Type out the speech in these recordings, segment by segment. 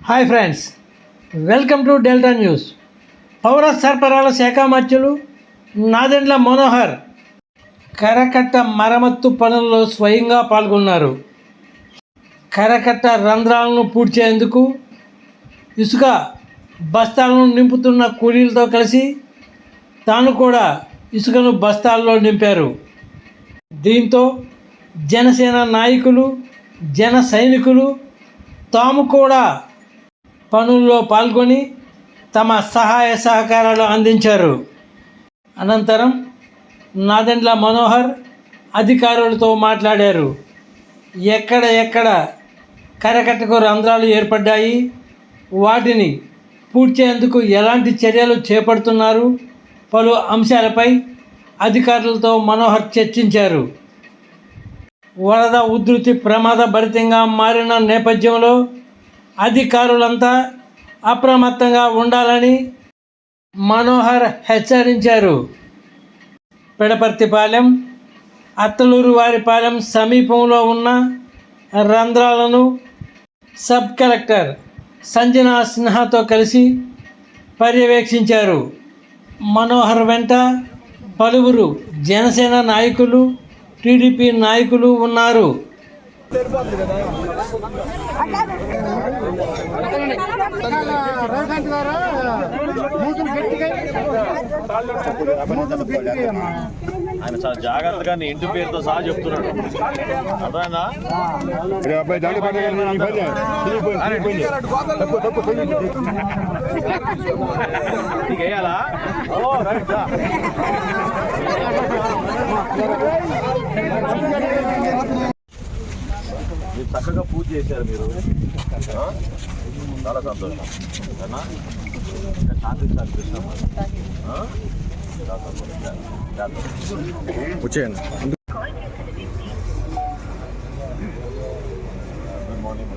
Hi friends, welcome to delta news. పౌర సరఫరాల శాఖ మంత్రులు నాదెండ్ల మనోహర్ కరకట్ట మరమ్మత్తు పనుల్లో స్వయంగా పాల్గొన్నారు. కరకట్ట రంధ్రాలను పూడ్చేందుకు ఇసుక బస్తాలను నింపుతున్న కూలీలతో కలిసి తాను కూడా ఇసుకను బస్తాల్లో నింపారు. దీంతో జనసేన నాయకులు, జన సైనికులు తాము కూడా పనుల్లో పాల్గొని తమ సహాయ సహకారాలు అందించారు. అనంతరం నాదెండ్ల మనోహర్ అధికారులతో మాట్లాడారు. ఎక్కడ కరకట్టకు రంధ్రాలు ఏర్పడ్డాయి, వాటిని పూడ్చేందుకు ఎలాంటి చర్యలు చేపడుతున్నారు, పలు అంశాలపై అధికారులతో మనోహర్ చర్చించారు. వరద ఉధృతి ప్రమాదభరితంగా మారిన నేపథ్యంలో అధికారులంతా అప్రమత్తంగా ఉండాలని మనోహర్ హెచ్చరించారు. పెడపర్తిపాలెం, అత్తలూరువారిపాలెం సమీపంలో ఉన్న రంధ్రాలను సబ్ కలెక్టర్ సంజనా సిన్హాతో కలిసి పర్యవేక్షించారు. మనోహర్ వెంట పలువురు జనసేన నాయకులు, టీడీపీ నాయకులు ఉన్నారు. ఆయన చాలా జాగ్రత్తగా ఇంటి పేరుతో సహా చెప్తున్నాడు. అర్థమైందా? వేయాలా? ఓ రైట్. మీరు చక్కగా పూజ చేశారు. మీరు చాలా సంతోషం. ఇంకా శాంతించాలి కృష్ణ. వచ్చేయండి. Good morning.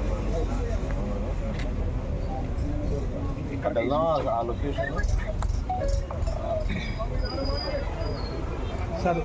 ఇక్కడ వెళ్దాం ఆ లొకేషన్. సరే.